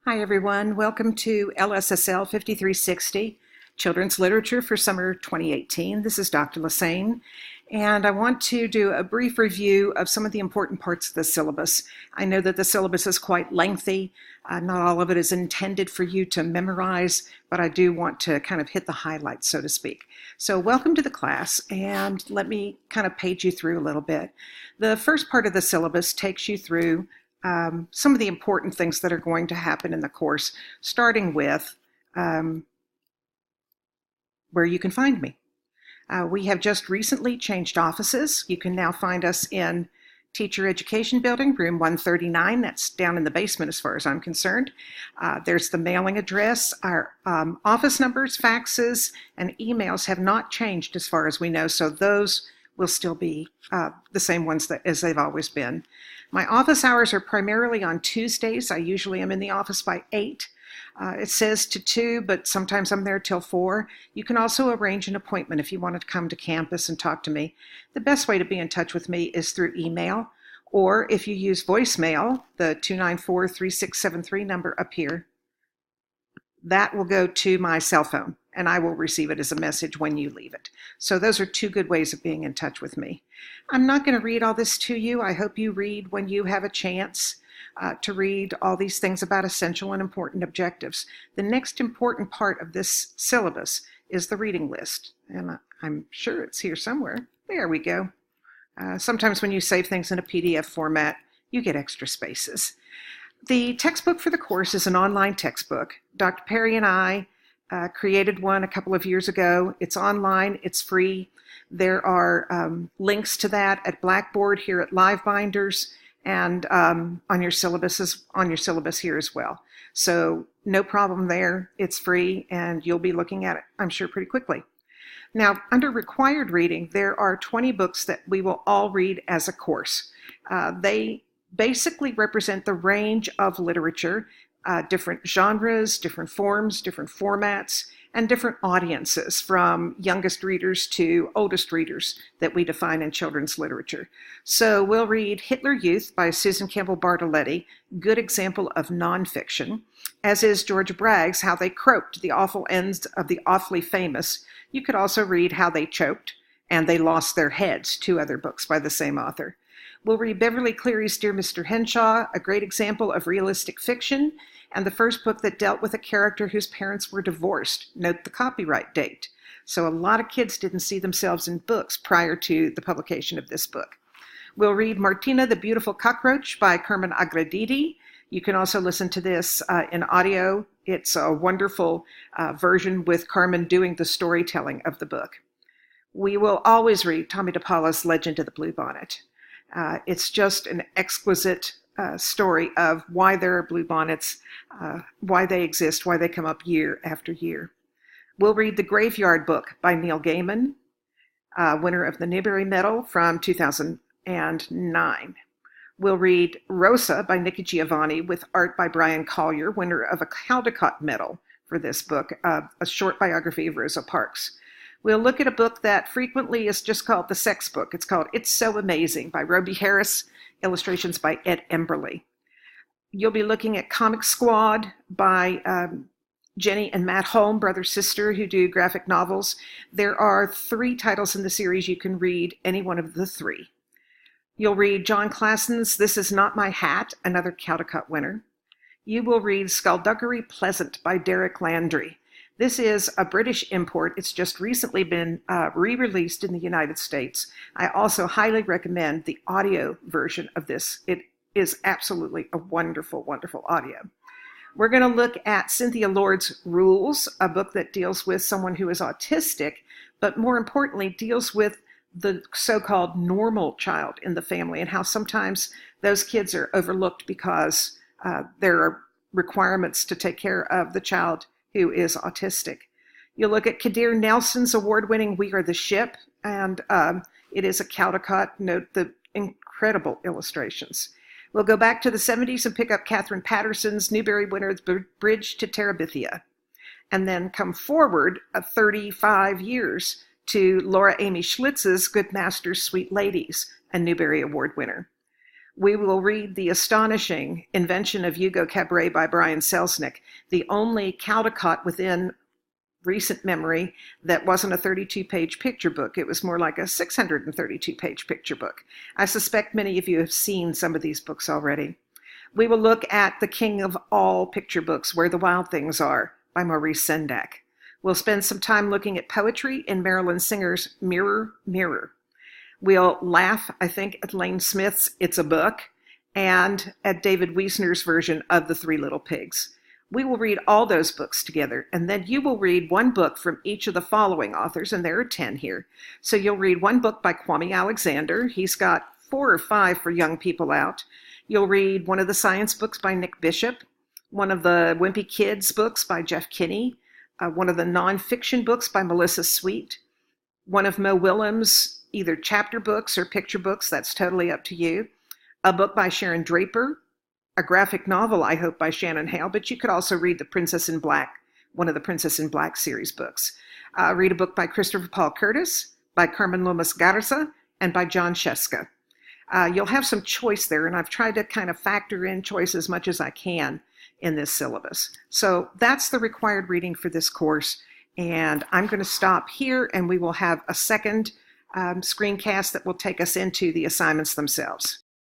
Hi everyone, welcome to LSSL 5360, Children's Literature for Summer 2018. This is Dr. Lassane, and I want to do a brief review of some of the important parts of the syllabus. I know that the syllabus is quite lengthy. Not all of it is intended for you to memorize, but I do want to kind of hit the highlights, so to speak. So welcome to the class, and let me kind of page you through a little bit. The first part of the syllabus takes you through some of the important things that are going to happen in the course, starting with where you can find me. We have just recently changed offices. You can now find us in Teacher Education Building, room 139. That's down in the basement as far as I'm concerned. There's the mailing address. Our office numbers, faxes, and emails have not changed as far as we know, so those will still be the same ones as they've always been. My office hours are primarily on Tuesdays. I usually am in the office by 8. It says to 2, but sometimes I'm there till 4. You can also arrange an appointment if you want to come to campus and talk to me. The best way to be in touch with me is through email, or if you use voicemail, the 294-3673 number up here, that will go to my cell phone, and I will receive it as a message when you leave it. So those are two good ways of being in touch with me. I'm not going to read all this to you. I hope you read when you have a chance to read all these things about essential and important objectives. The next important part of this syllabus is the reading list, and I'm sure it's here somewhere. There we go. Sometimes when you save things in a PDF format, you get extra spaces. The textbook for the course is an online textbook. Dr. Perry and I created one a couple of years ago. It's online, it's free. There are links to that at Blackboard, here at Live Binders, and on your syllabus here as well. So no problem there. It's free, and you'll be looking at it, I'm sure, pretty quickly. Now, under required reading, there are 20 books that we will all read as a course. They basically represent the range of literature, different genres, different forms, different formats, and different audiences, from youngest readers to oldest readers that we define in children's literature. So we'll read Hitler Youth by Susan Campbell Bartoletti, good example of nonfiction, as is George Bragg's How They Croaked, the Awful Ends of the Awfully Famous. You could also read How They Choked and They Lost Their Heads, two other books by the same author. We'll read Beverly Cleary's Dear Mr. Henshaw, a great example of realistic fiction, and the first book that dealt with a character whose parents were divorced. Note the copyright date. So a lot of kids didn't see themselves in books prior to the publication of this book. We'll read Martina the Beautiful Cockroach by Carmen Agredidi. You can also listen to this in audio. It's a wonderful version with Carmen doing the storytelling of the book. We will always read Tommy DePaula's Legend of the Bluebonnet. It's just an exquisite story of why there are bluebonnets, why they exist, why they come up year after year. We'll read The Graveyard Book by Neil Gaiman, winner of the Newbery Medal from 2009. We'll read Rosa by Nikki Giovanni with art by Brian Collier, winner of a Caldecott Medal for this book, a short biography of Rosa Parks. We'll look at a book that frequently is just called the sex book. It's called It's So Amazing by Roby Harris, illustrations by Ed Emberley. You'll be looking at Comic Squad by Jenny and Matt Holm, brother-sister, who do graphic novels. There are 3 titles in the series. You can read any one of the 3. You'll read John Klassen's This Is Not My Hat, another Caldecott winner. You will read Skullduggery Pleasant by Derek Landry. This is a British import. It's just recently been re-released in the United States. I also highly recommend the audio version of this. It is absolutely a wonderful, wonderful audio. We're going to look at Cynthia Lord's Rules, a book that deals with someone who is autistic, but more importantly, deals with the so-called normal child in the family and how sometimes those kids are overlooked because there are requirements to take care of the child who is autistic. You'll look at Kadir Nelson's award-winning We Are the Ship, and it is a Caldecott. Note the incredible illustrations. We'll go back to the 70s and pick up Catherine Patterson's Newbery winner, The Bridge to Terabithia, and then come forward 35 years to Laura Amy Schlitz's Good Masters, Sweet Ladies, a Newbery Award winner. We will read The Astonishing Invention of Hugo Cabret by Brian Selznick, the only Caldecott within recent memory that wasn't a 32-page picture book. It was more like a 632-page picture book. I suspect many of you have seen some of these books already. We will look at The King of All Picture Books, Where the Wild Things Are by Maurice Sendak. We'll spend some time looking at poetry in Marilyn Singer's Mirror, Mirror. We'll laugh, I think, at Lane Smith's It's a Book and at David Wiesner's version of The Three Little Pigs. We will read all those books together, and then you will read one book from each of the following authors, and there are 10 here. So you'll read one book by Kwame Alexander. He's got 4 or 5 for young people out. You'll read one of the science books by Nick Bishop, one of the Wimpy Kids books by Jeff Kinney, one of the nonfiction books by Melissa Sweet, one of Mo Willems' either chapter books or picture books, that's totally up to you, a book by Sharon Draper, a graphic novel, I hope, by Shannon Hale, but you could also read The Princess in Black, one of the Princess in Black series books. Read a book by Christopher Paul Curtis, by Carmen Lomas Garza, and by John Sheska. You'll have some choice there, and I've tried to kind of factor in choice as much as I can in this syllabus. So that's the required reading for this course, and I'm going to stop here, and we will have a second screencast that will take us into the assignments themselves.